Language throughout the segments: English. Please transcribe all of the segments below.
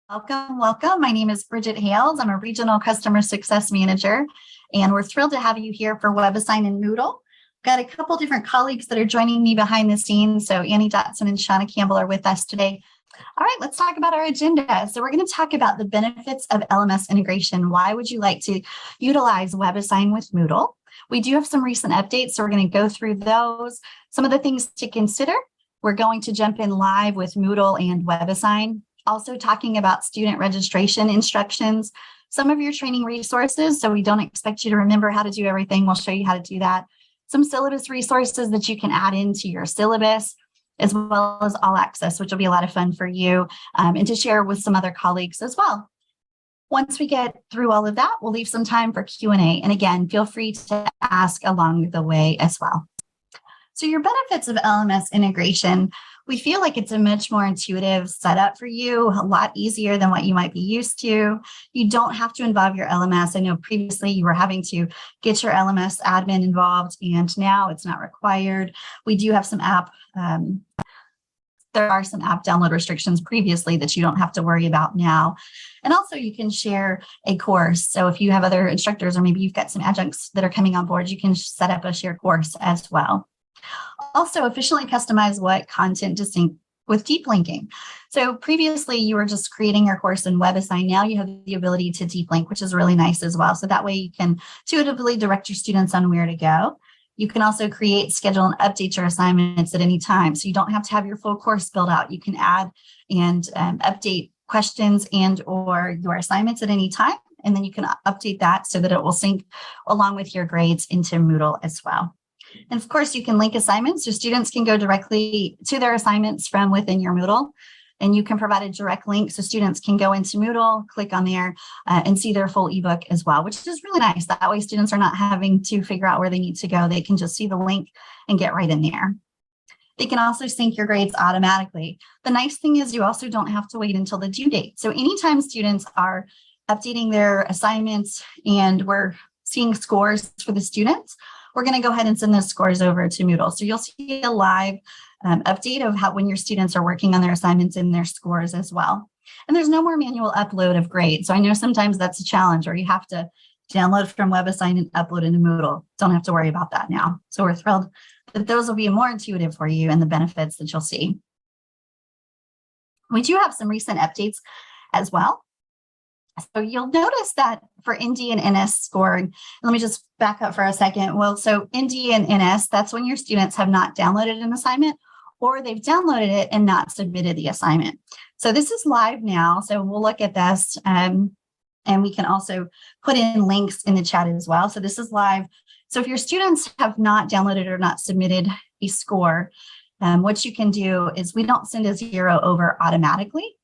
Welcome, welcome. My name is Bridget Hales. I'm a Regional Customer Success Manager, and we're thrilled to have you here for WebAssign and Moodle. Got a couple different colleagues that are joining me behind the scenes. So Annie Dotson and Shauna Campbell are with us today. All right, let's talk about our agenda. So we're going to talk about the benefits of LMS integration. Why would you like to utilize WebAssign with Moodle? We do have some recent updates, so we're going to go through those. Some of the things to consider. We're going to jump in live with Moodle and WebAssign. Also talking about student registration instructions, some of your training resources. So we don't expect you to remember how to do everything. We'll show you how to do that. Some syllabus resources that you can add into your syllabus, as well as all access, which will be a lot of fun for you and to share with some other colleagues as well. Once we get through all of that, we'll leave some time for Q&A. And again, feel free to ask along the way as well. So your benefits of LMS integration, we feel like it's a much more intuitive setup for you, a lot easier than what you might be used to. You don't have to involve your LMS. I know previously you were having to get your LMS admin involved, and now it's not required. We do have some there are some app download restrictions previously that you don't have to worry about now. And also you can share a course. So if you have other instructors, or maybe you've got some adjuncts that are coming on board, you can set up a shared course as well. Also, efficiently customize what content to sync with deep linking. So previously you were just creating your course in WebAssign. Now you have the ability to deep link, which is really nice as well. So that way you can intuitively direct your students on where to go. You can also create, schedule, and update your assignments at any time. So you don't have to have your full course built out. You can add and update questions and or your assignments at any time. And then you can update that so that it will sync along with your grades into Moodle as well. And of course, you can link assignments, so students can go directly to their assignments from within your Moodle. And you can provide a direct link so students can go into Moodle, click on there, and see their full ebook as well, which is really nice. That way students are not having to figure out where they need to go. They can just see the link and get right in there. They can also sync your grades automatically. The nice thing is you also don't have to wait until the due date. So anytime students are updating their assignments and we're seeing scores for the students, we're going to go ahead and send those scores over to Moodle. So you'll see a live update of how when your students are working on their assignments and their scores as well. And there's no more manual upload of grades. So I know sometimes that's a challenge, or you have to download from WebAssign and upload into Moodle. Don't have to worry about that now. So we're thrilled that those will be more intuitive for you and the benefits that you'll see. We do have some recent updates as well. So you'll notice that for ND and NS scoring, let me just back up for a second. Well, so ND and NS, that's when your students have not downloaded an assignment or they've downloaded it and not submitted the assignment. So this is live now. So we'll look at this and we can also put in links in the chat as well. So this is live. So if your students have not downloaded or not submitted a score, what you can do is we don't send a 0 over automatically.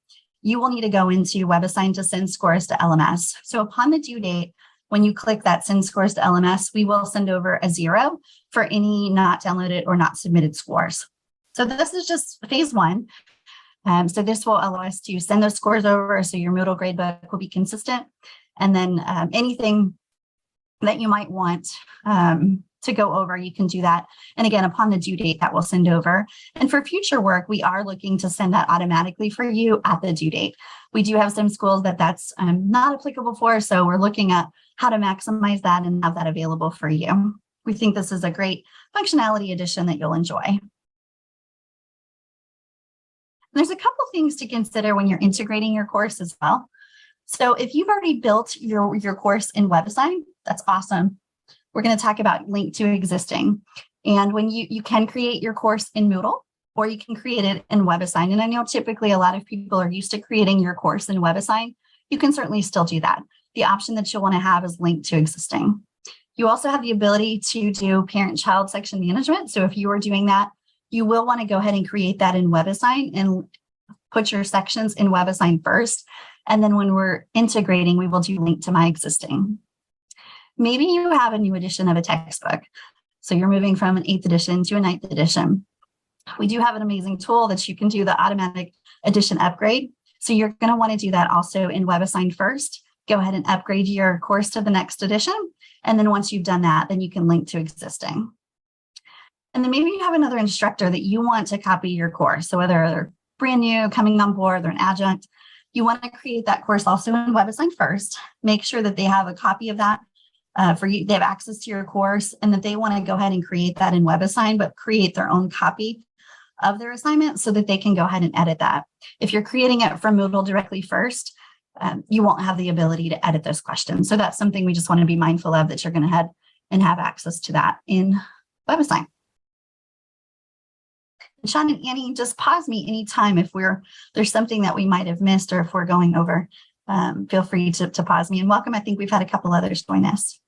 You will need to go into WebAssign to send scores to LMS. So upon the due date, when you click that send scores to LMS, we will send over a 0 for any not downloaded or not submitted scores. So this is just phase 1. So this will allow us to send those scores over so your Moodle gradebook will be consistent. And then anything that you might want to go over, you can do that. And again, upon the due date, that will send over. And for future work, we are looking to send that automatically for you at the due date. We do have some schools that's not applicable for, so we're looking at how to maximize that and have that available for you. We think this is a great functionality addition that you'll enjoy. There's a couple things to consider when you're integrating your course as well. So if you've already built your course in WebAssign, that's awesome. We're going to talk about link to existing. And when you can create your course in Moodle, or you can create it in WebAssign. And I know typically a lot of people are used to creating your course in WebAssign. You can certainly still do that. The option that you'll want to have is link to existing. You also have the ability to do parent-child section management. So if you are doing that, you will want to go ahead and create that in WebAssign and put your sections in WebAssign first. And then when we're integrating, we will do link to my existing. Maybe you have a new edition of a textbook. So you're moving from an 8th edition to a 9th edition. We do have an amazing tool that you can do the automatic edition upgrade. So you're going to want to do that also in WebAssign first. Go ahead and upgrade your course to the next edition. And then once you've done that, then you can link to existing. And then maybe you have another instructor that you want to copy your course. So whether they're brand new, coming on board, they're an adjunct, You want to create that course also in WebAssign first. Make sure that they have a copy of that for you. They have access to your course and that they want to go ahead and create that in WebAssign, but create their own copy of their assignment so that they can go ahead and edit that. If you're creating it from Moodle directly first, you won't have the ability to edit those questions. So that's something we just want to be mindful of, that you're going to head and have access to that in WebAssign. Sean and Annie, just pause me anytime if there's something that we might have missed, or if we're going over, feel free to pause me. And welcome. I think we've had a couple others join us.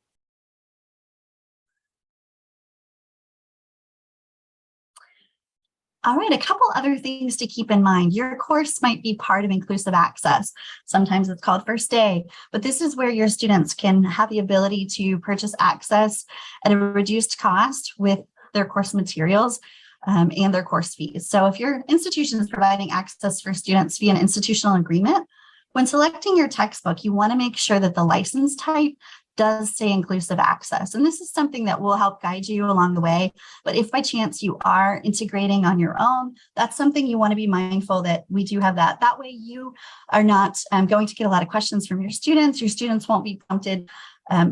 All right, a couple other things to keep in mind. Your course might be part of inclusive access. Sometimes it's called First Day, but this is where your students can have the ability to purchase access at a reduced cost with their course materials and their course fees. So if your institution is providing access for students via an institutional agreement, when selecting your textbook, you want to make sure that the license type does say inclusive access. And this is something that will help guide you along the way. But if by chance you are integrating on your own, that's something you want to be mindful that we do have that. That way you are not going to get a lot of questions from your students. Your students won't be prompted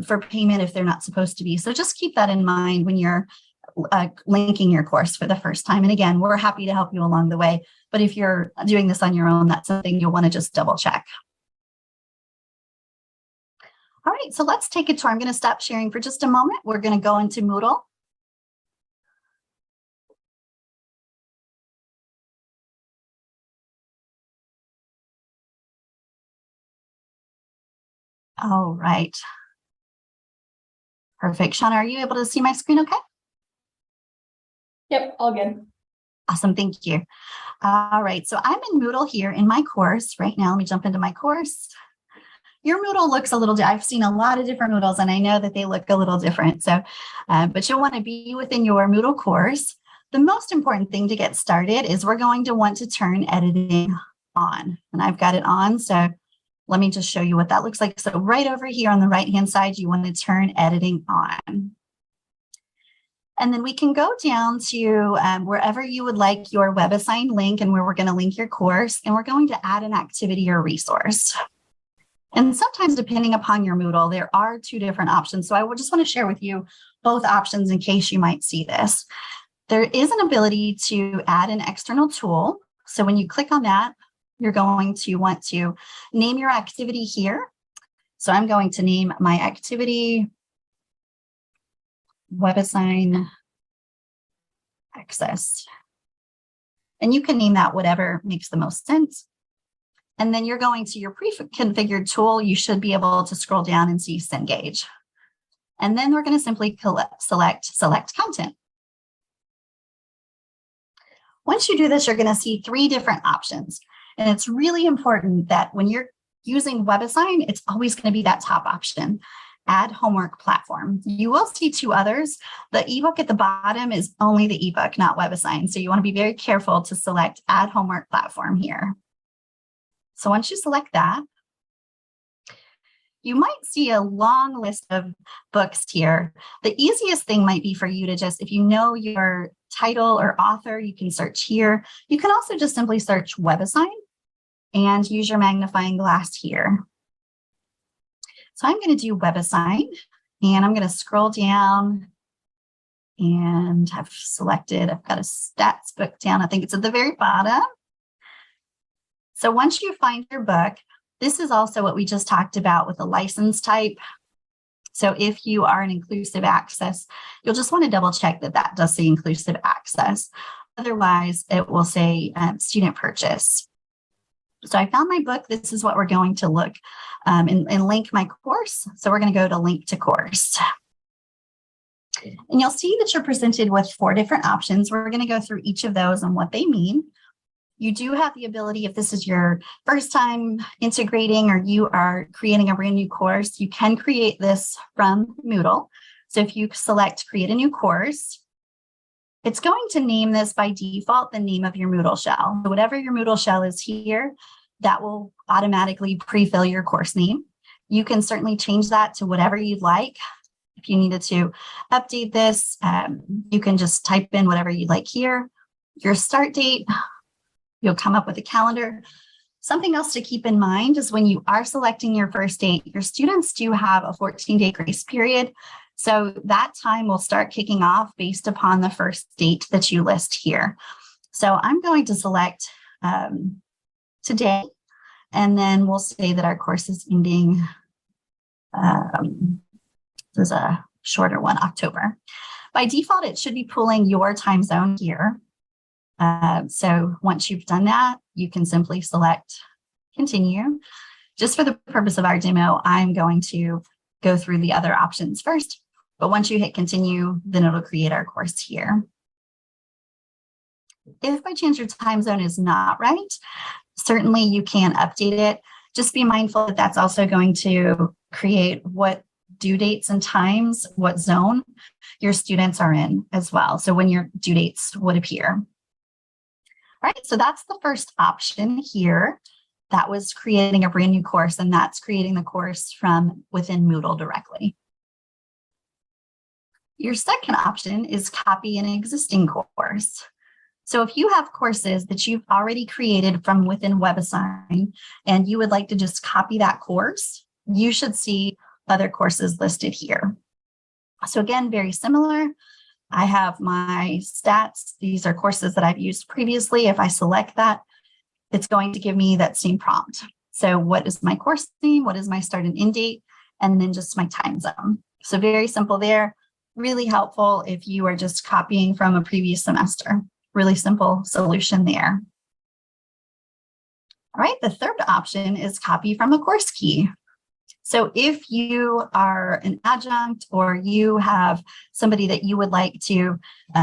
for payment if they're not supposed to be. So just keep that in mind when you're linking your course for the first time. And again, we're happy to help you along the way. But if you're doing this on your own, that's something you'll want to just double check. All right, so let's take a tour. I'm going to stop sharing for just a moment. We're going to go into Moodle. All right. Perfect. Shauna, are you able to see my screen okay? Yep, all good. Awesome, thank you. All right, so I'm in Moodle here in my course right now. Let me jump into my course. Your Moodle looks a little, I've seen a lot of different Moodles and I know that they look a little different. So, but you'll want to be within your Moodle course. The most important thing to get started is we're going to want to turn editing on, and I've got it on. So let me just show you what that looks like. So right over here on the right-hand side, you want to turn editing on. And then we can go down to wherever you would like your WebAssign link and where we're going to link your course, and we're going to add an activity or resource. And sometimes depending upon your Moodle, there are two different options. So I would just want to share with you both options in case you might see this. There is an ability to add an external tool. So when you click on that, you're going to want to name your activity here. So I'm going to name my activity WebAssign Access. And you can name that whatever makes the most sense. And then you're going to your pre-configured tool. You should be able to scroll down and see Cengage. And then we're going to simply select content. Once you do this, you're going to see three different options. And it's really important that when you're using WebAssign, it's always going to be that top option. Add homework platform. You will see two others. The ebook at the bottom is only the ebook, not WebAssign. So you want to be very careful to select add homework platform here. So once you select that, you might see a long list of books here. The easiest thing might be for you to just, if you know your title or author, you can search here. You can also just simply search WebAssign and use your magnifying glass here. So I'm going to do WebAssign, and I'm going to scroll down, and I've selected, I've got a stats book down. I think it's at the very bottom. So once you find your book, this is also what we just talked about with the license type. So if you are an inclusive access, you'll just want to double check that that does say inclusive access. Otherwise, it will say student purchase. So I found my book. This is what we're going to look and link my course. So we're going to go to link to course. And you'll see that you're presented with 4 different options. We're going to go through each of those and what they mean. You do have the ability, if this is your first time integrating or you are creating a brand new course, you can create this from Moodle. So if you select create a new course, it's going to name this by default the name of your Moodle shell. So whatever your Moodle shell is here, that will automatically pre-fill your course name. You can certainly change that to whatever you'd like. If you needed to update this, you can just type in whatever you'd like here. Your start date, you'll come up with a calendar. Something else to keep in mind is when you are selecting your first date, your students do have a 14-day grace period. So that time will start kicking off based upon the first date that you list here. So I'm going to select today, and then we'll say that our course is ending. This is a shorter one, October. By default, it should be pulling your time zone here. So once you've done that, you can simply select continue. Just for the purpose of our demo, I'm going to go through the other options first. But once you hit continue, then it'll create our course here. If by chance your time zone is not right, certainly you can update it. Just be mindful that that's also going to create what due dates and times, what zone your students are in as well. So when your due dates would appear. All right, so that's the first option here. That was creating a brand new course, and that's creating the course from within Moodle directly. Your second option is copy an existing course. So if you have courses that you've already created from within WebAssign and you would like to just copy that course, you should see other courses listed here. So again, very similar. I have my stats. These are courses that I've used previously. If I select that, it's going to give me that same prompt. So what is my course name? What is my start and end date? And then just my time zone. So very simple there. Really helpful if you are just copying from a previous semester. Really simple solution there. All right, the third option is copy from a course key. So if you are an adjunct or you have somebody that you would like to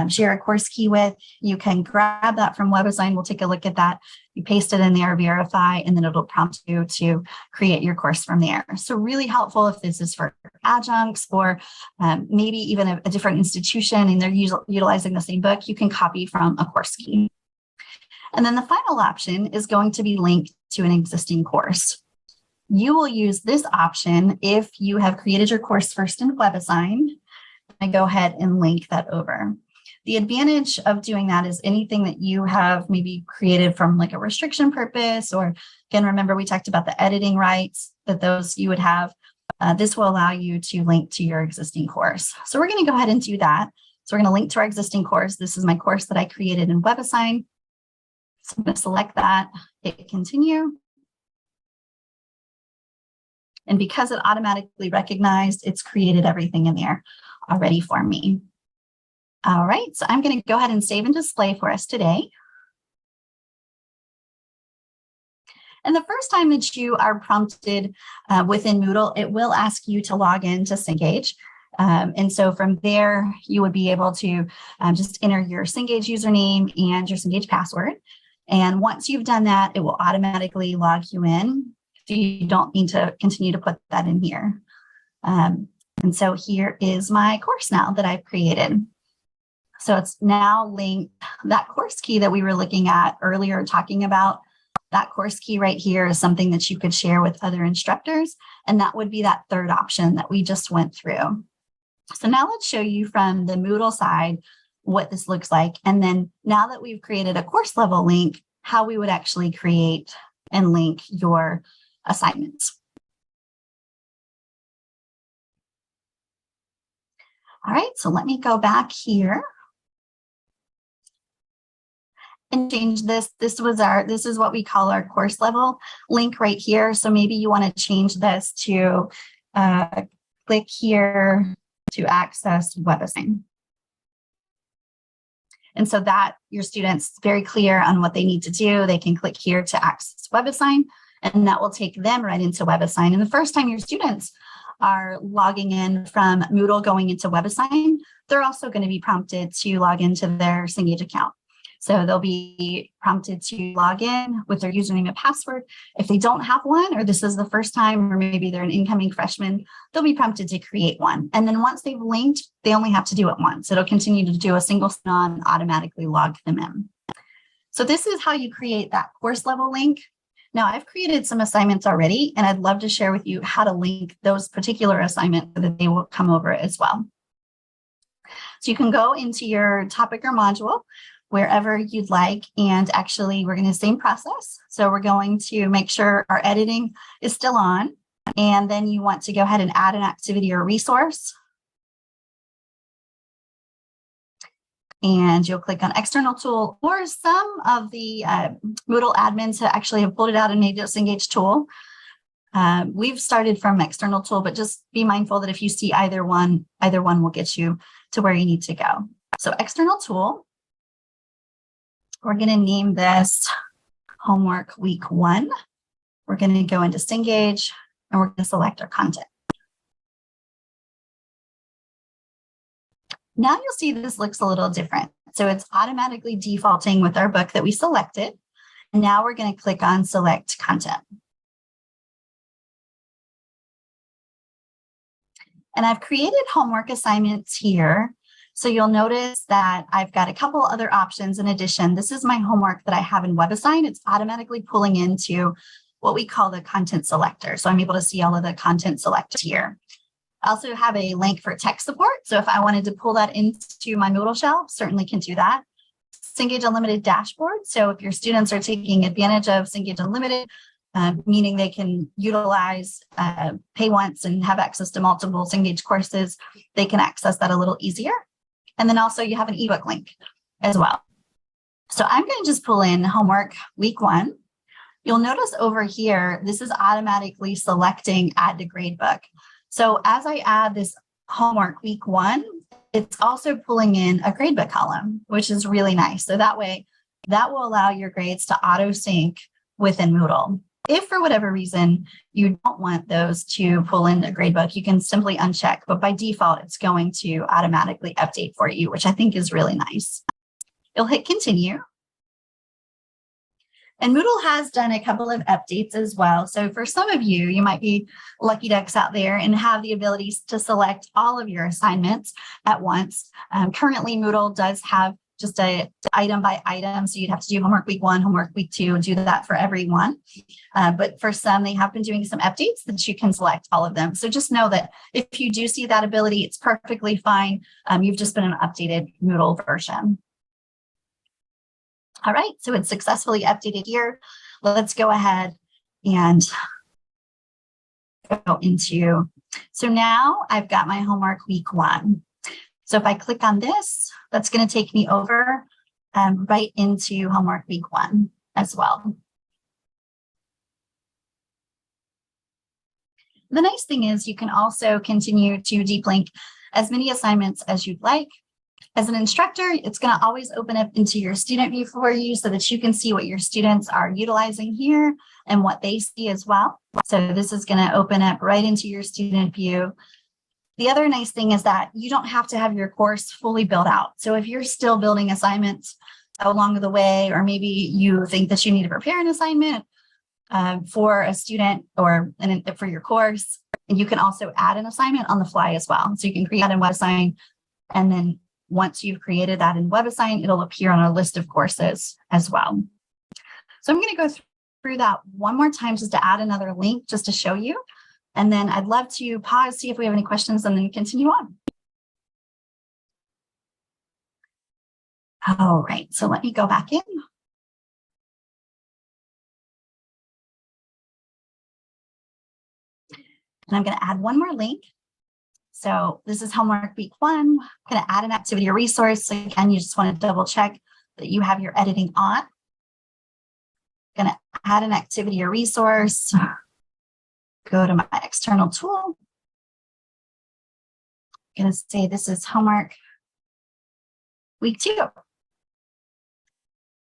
share a course key with, you can grab that from WebAssign. We'll take a look at that. You paste it in there, verify, and then it'll prompt you to create your course from there. So really helpful if this is for adjuncts or maybe even a different institution and they're utilizing the same book, you can copy from a course key. And then the final option is going to be linked to an existing course. You will use this option if you have created your course first in WebAssign. I go ahead and link that over. The advantage of doing that is anything that you have maybe created from like a restriction purpose, or again, remember we talked about the editing rights that those you would have. This will allow you to link to your existing course. So we're going to go ahead and do that. So we're going to link to our existing course. This is my course that I created in WebAssign. So I'm going to select that, hit continue. And because it automatically recognized, it's created everything in there already for me. All right, so I'm going to go ahead and save and display for us today. And the first time that you are prompted within Moodle, it will ask you to log in to Cengage. And so from there, you would be able to just enter your Cengage username and your Cengage password. And once you've done that, it will automatically log you in. You don't need to continue to put that in here. And so here is my course now that I've created. So it's now linked. That course key that we were looking at earlier, talking about, that course key right here is something that you could share with other instructors. And that would be that third option that we just went through. So now let's show you from the Moodle side what this looks like. And then now that we've created a course level link, how we would actually create and link your assignments. All right, so let me go back here and change this. This is what we call our course level link right here. So maybe you want to change this to click here to access WebAssign. And so that your students very clear on what they need to do. They can click here to access WebAssign, and that will take them right into WebAssign. And the first time your students are logging in from Moodle going into WebAssign, they're also going to be prompted to log into their Cengage account. So they'll be prompted to log in with their username and password. If they don't have one, or this is the first time, or maybe they're an incoming freshman, they'll be prompted to create one. And then once they've linked, they only have to do it once. It'll continue to do a single sign-on, automatically log them in. So this is how you create that course level link. Now I've created some assignments already, and I'd love to share with you how to link those particular assignments so that they will come over as well. So you can go into your topic or module. wherever you'd like. And actually, we're going to same process. So we're going to make sure our editing is still on. And then you want to go ahead and add an activity or resource. And you'll click on external tool, or some of the Moodle admins actually have pulled it out and made this Engage tool. We've started from external tool, but just be mindful that if you see either one will get you to where you need to go. So external tool, we're going to name this homework week 1. We're going to go into Cengage and we're going to select our content. Now you'll see this looks a little different. So it's automatically defaulting with our book that we selected. And now we're going to click on select content. And I've created homework assignments here. So you'll notice that I've got a couple other options in addition. This is my homework that I have in WebAssign. It's automatically pulling into what we call the content selector. So I'm able to see all of the content selected here. I also have a link for tech support. So if I wanted to pull that into my Moodle shell, certainly can do that. Cengage Unlimited dashboard. So if your students are taking advantage of Cengage Unlimited, meaning they can utilize pay once and have access to multiple Cengage courses, they can access that a little easier. And then also you have an ebook link as well. So I'm going to just pull in homework week 1. You'll notice over here, this is automatically selecting add to gradebook. So as I add this homework week 1, it's also pulling in a gradebook column, which is really nice. So that way, that will allow your grades to auto sync within Moodle. If for whatever reason you don't want those to pull in a gradebook, you can simply uncheck, but by default, it's going to automatically update for you, which I think is really nice. You'll hit continue. And Moodle has done a couple of updates as well. So for some of you, you might be lucky ducks out there and have the ability to select all of your assignments at once. Currently, Moodle does have just a item by item. So you'd have to do homework week 1, homework week 2, and do that for everyone. But for some, they have been doing some updates that you can select all of them. So just know that if you do see that ability, it's perfectly fine. You've just been an updated Moodle version. All right, so it's successfully updated here. Let's go ahead and go into, so now I've got my homework week 1. So if I click on this, that's going to take me over right into homework week 1 as well. The nice thing is you can also continue to deep link as many assignments as you'd like. As an instructor, it's going to always open up into your student view for you so that you can see what your students are utilizing here and what they see as well. So this is going to open up right into your student view. The other nice thing is that you don't have to have your course fully built out. So if you're still building assignments along the way, or maybe you think that you need to prepare an assignment for a student or for your course, and you can also add an assignment on the fly as well. So you can create that in WebAssign, and then once you've created that in WebAssign, it'll appear on a list of courses as well. So I'm going to go through that one more time just to add another link just to show you. And then I'd love to pause, see if we have any questions, and then continue on. All right, so let me go back in. And I'm going to add one more link. So this is homework week 1. I'm going to add an activity or resource. So again, you just want to double check that you have your editing on. I'm going to add an activity or resource. Go to my external tool. I'm going to say this is homework week 2.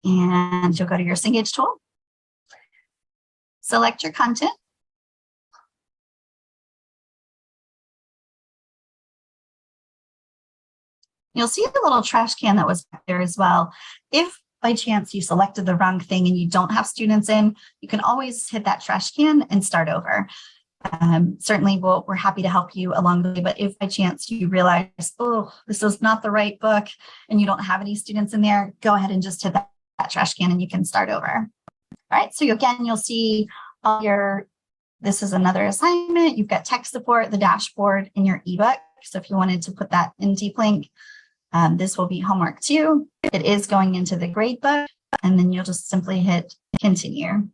And you'll go to your Cengage tool. Select your content. You'll see the little trash can that was back there as well. If by chance you selected the wrong thing and you don't have students in, you can always hit that trash can and start over. Certainly, we're happy to help you along the way, but if by chance you realize, oh, this is not the right book and you don't have any students in there, go ahead and just hit that trash can and you can start over. All right, so again, you'll see all your, this is another assignment. You've got tech support, the dashboard, and your ebook. So if you wanted to put that in deep link, This will be homework 2. It is going into the grade book, and then you'll just simply hit continue.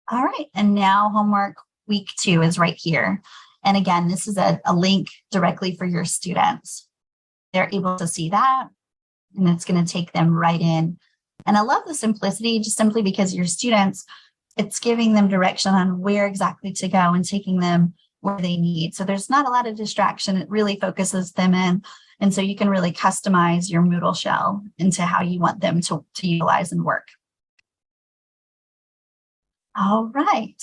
All right, and now homework week 2 is right here. And again, this is a link directly for your students. They're able to see that, and it's going to take them right in. And I love the simplicity, just simply because your students, it's giving them direction on where exactly to go and taking them where they need. So there's not a lot of distraction. It really focuses them in. And so you can really customize your Moodle shell into how you want them to utilize and work. All right.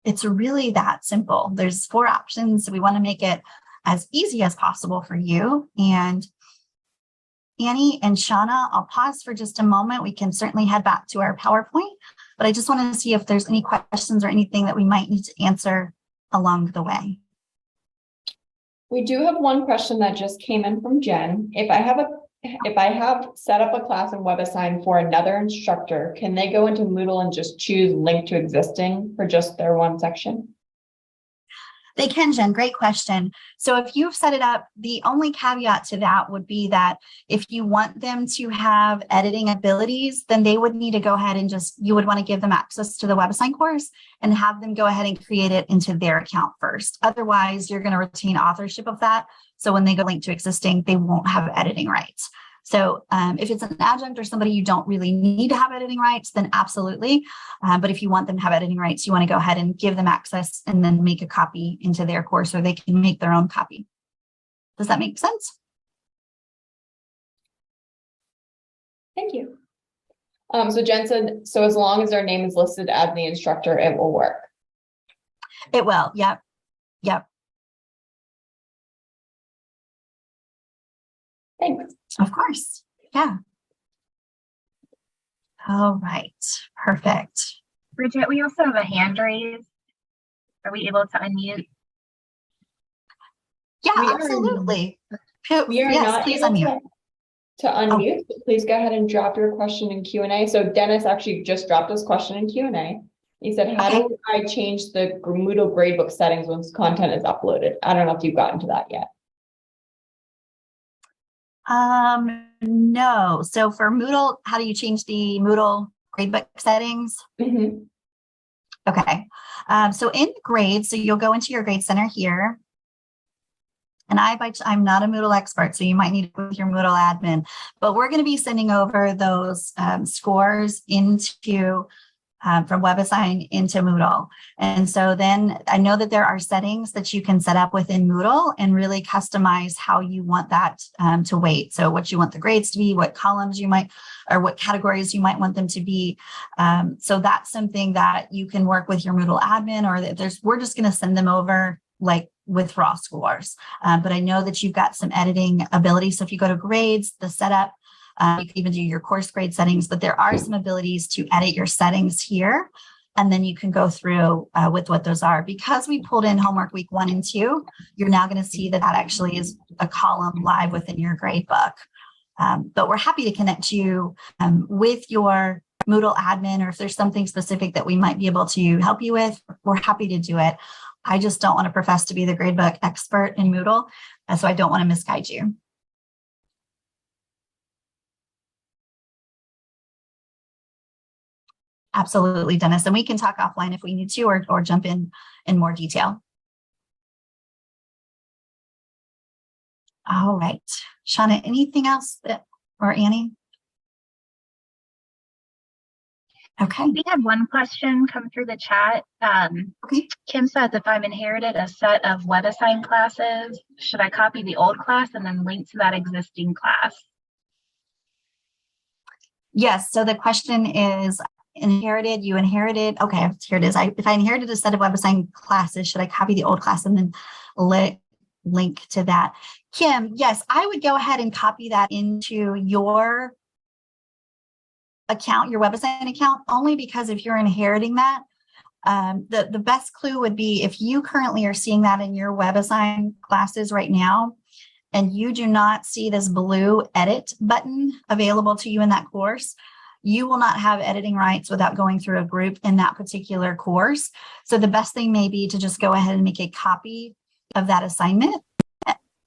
It's really that simple. There's 4 options. We want to make it as easy as possible for you. And Annie and Shauna, I'll pause for just a moment. We can certainly head back to our PowerPoint, but I just want to see if there's any questions or anything that we might need to answer along the way. We do have one question that just came in from Jen. If I have set up a class in WebAssign for another instructor, can they go into Moodle and just choose link to existing for just their one section? They can, Jen. Great question. So if you've set it up, the only caveat to that would be that if you want them to have editing abilities, then they would need to go ahead and you would want to give them access to the WebAssign course and have them go ahead and create it into their account first. Otherwise, you're going to retain authorship of that. So when they go link to existing, they won't have editing rights. So if it's an adjunct or somebody you don't really need to have editing rights, then absolutely. But if you want them to have editing rights, you want to go ahead and give them access and then make a copy into their course, or they can make their own copy. Does that make sense? Thank you. So Jen said, so as long as their name is listed as the instructor, it will work. It will. Yep. Yep. Thanks. Of course. Yeah. All right. Perfect. Bridget, we also have a hand raise. Are we able to unmute? Yeah, absolutely. We are yes, not please able unmute. to unmute. Oh. Please go ahead and drop your question in Q&A. So Dennis actually just dropped his question in Q&A. He said, how do I change the Moodle gradebook settings once content is uploaded? I don't know if you've gotten to that yet. No. So for Moodle, how do you change the Moodle gradebook settings? Mm-hmm. Okay. So in grades, so you'll go into your grade center here. And I'm not a Moodle expert, so you might need to go with your Moodle admin, but we're going to be sending over those scores into from WebAssign into Moodle. And so then I know that there are settings that you can set up within Moodle and really customize how you want that to weight. So what you want the grades to be, what columns you might, or what categories you might want them to be. So that's something that you can work with your Moodle admin, or we're just going to send them over like with raw scores. But I know that you've got some editing ability. So if you go to grades, the setup, you can even do your course grade settings, but there are some abilities to edit your settings here. And then you can go through with what those are. Because we pulled in homework week 1 and 2, you're now going to see that actually is a column live within your grade book. But we're happy to connect you with your Moodle admin, or if there's something specific that we might be able to help you with, we're happy to do it. I just don't want to profess to be the gradebook expert in Moodle, so I don't want to misguide you. Absolutely, Dennis. And we can talk offline if we need to, or jump in more detail. All right. Shauna, anything else or Annie? Okay. We had one question come through the chat. Okay. Kim says, if I'm inherited a set of WebAssign classes, should I copy the old class and then link to that existing class? Yes. So the question is, you inherited. Okay, here it is. If I inherited a set of WebAssign classes, should I copy the old class and then link to that? Kim, yes, I would go ahead and copy that into your account, your WebAssign account, only because if you're inheriting that, the best clue would be if you currently are seeing that in your WebAssign classes right now, and you do not see this blue edit button available to you in that course, you will not have editing rights without going through a group in that particular course. So the best thing may be to just go ahead and make a copy of that assignment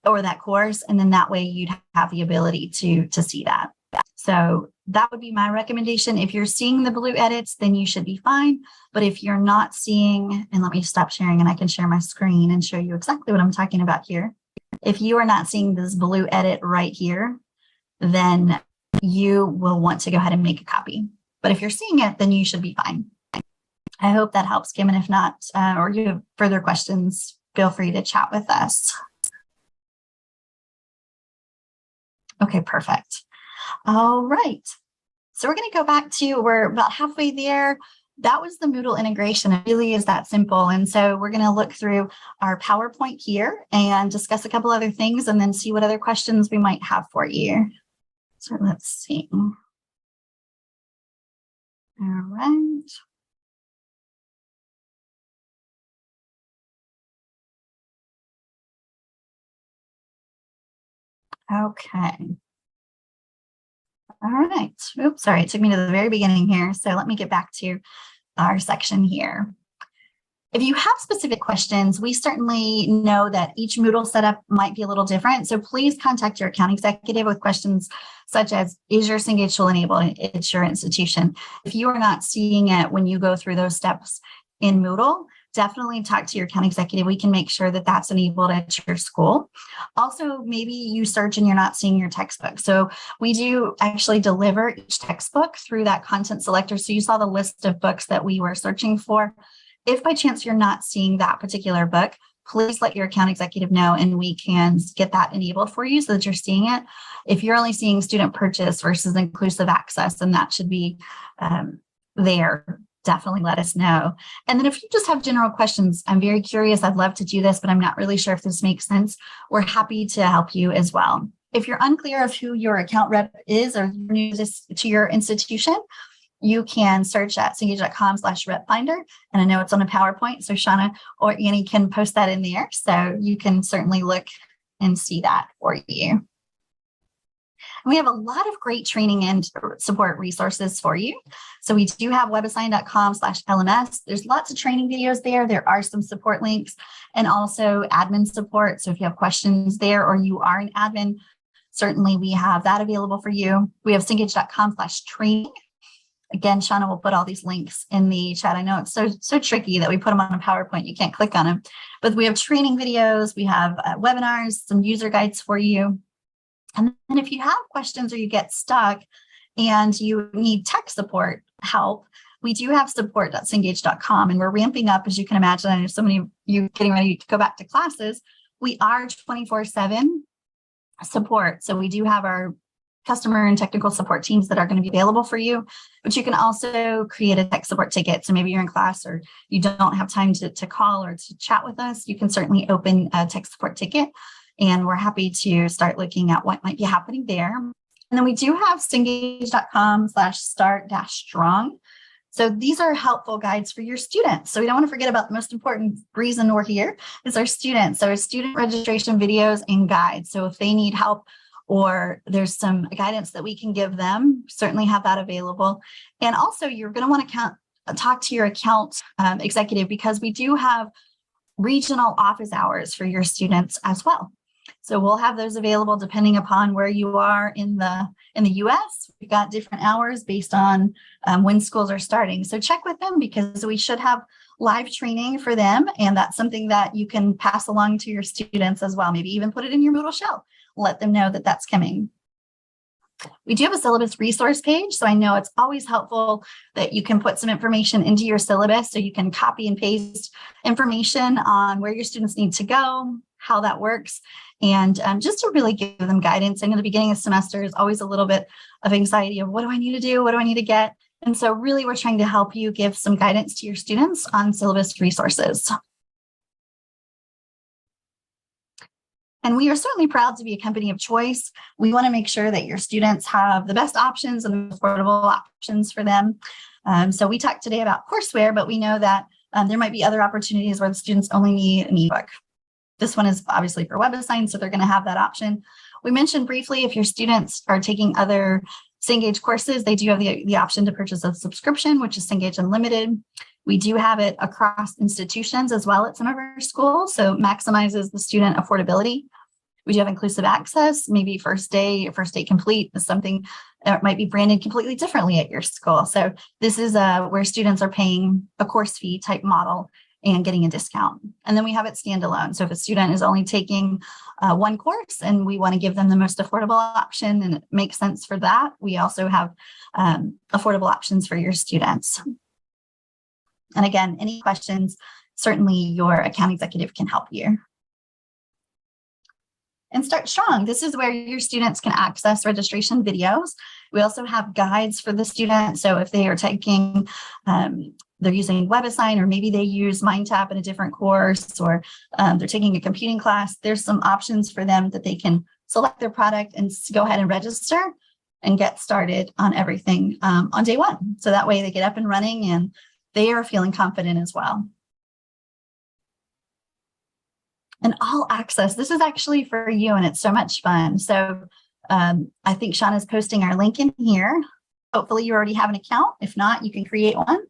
or that course, and then that way you'd have the ability to see that. So that would be my recommendation. If you're seeing the blue edits, then you should be fine. But if you're not seeing, and let me stop sharing and I can share my screen and show you exactly what I'm talking about here. If you are not seeing this blue edit right here, then you will want to go ahead and make a copy. But if you're seeing it, then you should be fine. I hope that helps, Kim. And if not, or you have further questions, feel free to chat with us. Okay, perfect. All right. So we're going to go back to, we're about halfway there. That was the Moodle integration. It really is that simple. And so we're going to look through our PowerPoint here and discuss a couple other things and then see what other questions we might have for you. So let's see. All right. Okay. All right. Oops, sorry, it took me to the very beginning here. So let me get back to our section here. If you have specific questions, we certainly know that each Moodle setup might be a little different. So please contact your account executive with questions such as, is your Cengage tool enabled at your institution? If you are not seeing it when you go through those steps in Moodle, definitely talk to your account executive. We can make sure that that's enabled at your school. Also, maybe you search and you're not seeing your textbook. So we do actually deliver each textbook through that content selector. So you saw the list of books that we were searching for. If by chance you're not seeing that particular book, please let your account executive know and we can get that enabled for you so that you're seeing it. If you're only seeing student purchase versus inclusive access, then that should be there. Definitely let us know. And then if you just have general questions, I'm very curious, I'd love to do this, but I'm not really sure if this makes sense. We're happy to help you as well. If you're unclear of who your account rep is or new to your institution, you can search at cengage.com/repfinder. And I know it's on a PowerPoint, so Shauna or Annie can post that in there. So you can certainly look and see that for you. We have a lot of great training and support resources for you. So we do have webassign.com/LMS. There's lots of training videos there. There are some support links and also admin support. So if you have questions there or you are an admin, certainly we have that available for you. We have cengage.com/training. Again, Shauna will put all these links in the chat. I know it's so tricky that we put them on a PowerPoint. You can't click on them, but we have training videos. We have webinars, some user guides for you. And then if you have questions or you get stuck and you need tech support help, we do have support.cengage.com, and we're ramping up, as you can imagine. I know so many of you getting ready to go back to classes. We are 24/7 support. So we do have our customer and technical support teams that are going to be available for you, but you can also create a tech support ticket. So maybe you're in class or you don't have time to call or to chat with us. You can certainly open a tech support ticket. And we're happy to start looking at what might be happening there. And then we do have cengage.com/start-strong. So these are helpful guides for your students. So we don't want to forget about the most important reason we're here is our students. So our student registration videos and guides. So if they need help or there's some guidance that we can give them, certainly have that available. And also you're going to want to talk to your account executive because we do have regional office hours for your students as well. So we'll have those available depending upon where you are in the US. We've got different hours based on when schools are starting. So check with them because we should have live training for them. And that's something that you can pass along to your students as well. Maybe even put it in your Moodle shell. Let them know that that's coming. We do have a syllabus resource page. So I know it's always helpful that you can put some information into your syllabus so you can copy and paste information on where your students need to go, how that works, and just to really give them guidance. I know the beginning of the semester is always a little bit of anxiety of what do I need to do? What do I need to get? And so really we're trying to help you give some guidance to your students on syllabus resources. And we are certainly proud to be a company of choice. We want to make sure that your students have the best options and affordable options for them. So we talked today about courseware, but we know that there might be other opportunities where the students only need an ebook. This one is obviously for WebAssign, so they're going to have that option. We mentioned briefly if your students are taking other Cengage courses, they do have the option to purchase a subscription, which is Cengage Unlimited. We do have it across institutions as well at some of our schools, so it maximizes the student affordability. We do have inclusive access, maybe first day complete is something that might be branded completely differently at your school. So this is where students are paying a course fee type model and getting a discount. And then we have it standalone. So if a student is only taking one course and we want to give them the most affordable option and it makes sense for that, we also have affordable options for your students. And again, any questions, certainly your account executive can help you. And Start Strong. This is where your students can access registration videos. We also have guides for the student. So if they are taking, they're using WebAssign, or maybe they use MindTap in a different course, or they're taking a computing class, there's some options for them that they can select their product and go ahead and register and get started on everything on day one. So that way they get up and running and they are feeling confident as well. And all access, this is actually for you and it's so much fun. So I think Shauna's posting our link in here. Hopefully you already have an account. If not, you can create one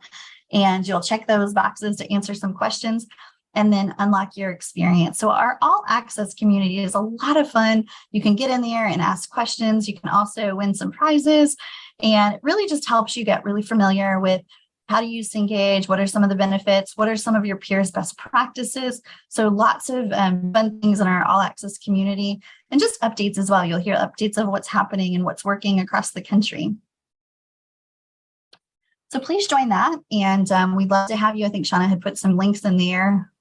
and you'll check those boxes to answer some questions and then unlock your experience. So our all access community is a lot of fun. You can get in there and ask questions. You can also win some prizes, and it really just helps you get really familiar with how to use Cengage, what are some of the benefits, what are some of your peers' best practices. So lots of fun things in our all access community, and just updates as well. You'll hear updates of what's happening and what's working across the country. So please join that, and we'd love to have you. I think Shauna had put some links in there.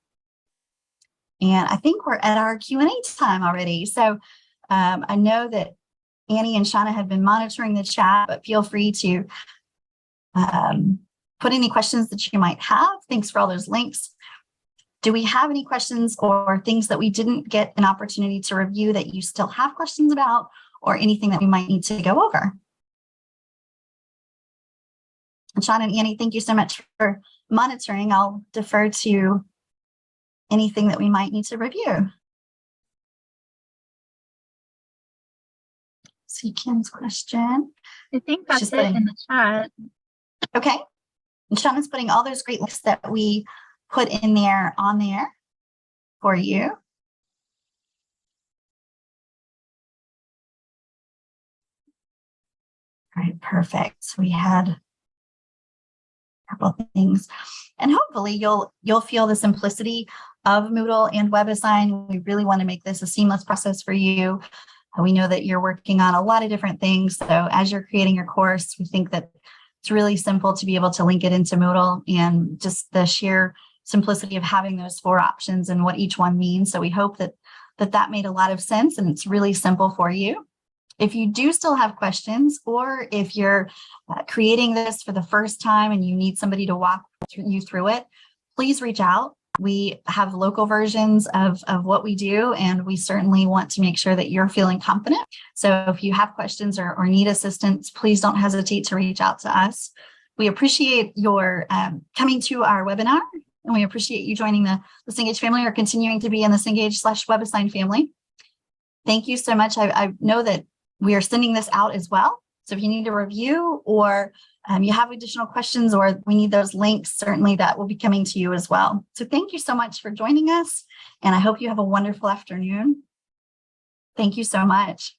And I think we're at our Q&A time already. So I know that Annie and Shauna have been monitoring the chat, but feel free to put any questions that you might have. Thanks for all those links. Do we have any questions or things that we didn't get an opportunity to review that you still have questions about, or anything that we might need to go over? And Shauna and Annie, thank you so much for monitoring. I'll defer to anything that we might need to review. See Kim's question. I think that's it in the chat. Okay. And Shauna's putting all those great links that we put in there on there for you. All right, perfect. So we had a couple of things, and hopefully you'll feel the simplicity of Moodle and WebAssign. We really want to make this a seamless process for you. We know that you're working on a lot of different things. So as you're creating your course, we think that it's really simple to be able to link it into Moodle, and just the sheer simplicity of having those 4 options and what each one means. So we hope that made a lot of sense and it's really simple for you. If you do still have questions, or if you're creating this for the first time and you need somebody to walk you through it, please reach out. We have local versions of what we do, and we certainly want to make sure that you're feeling confident. So if you have questions or need assistance, please don't hesitate to reach out to us. We appreciate your coming to our webinar, and we appreciate you joining the Cengage family, or continuing to be in the Cengage/WebAssign family. Thank you so much. I know that we are sending this out as well. So if you need a review, or you have additional questions, or we need those links, certainly that will be coming to you as well. So thank you so much for joining us, and I hope you have a wonderful afternoon. Thank you so much.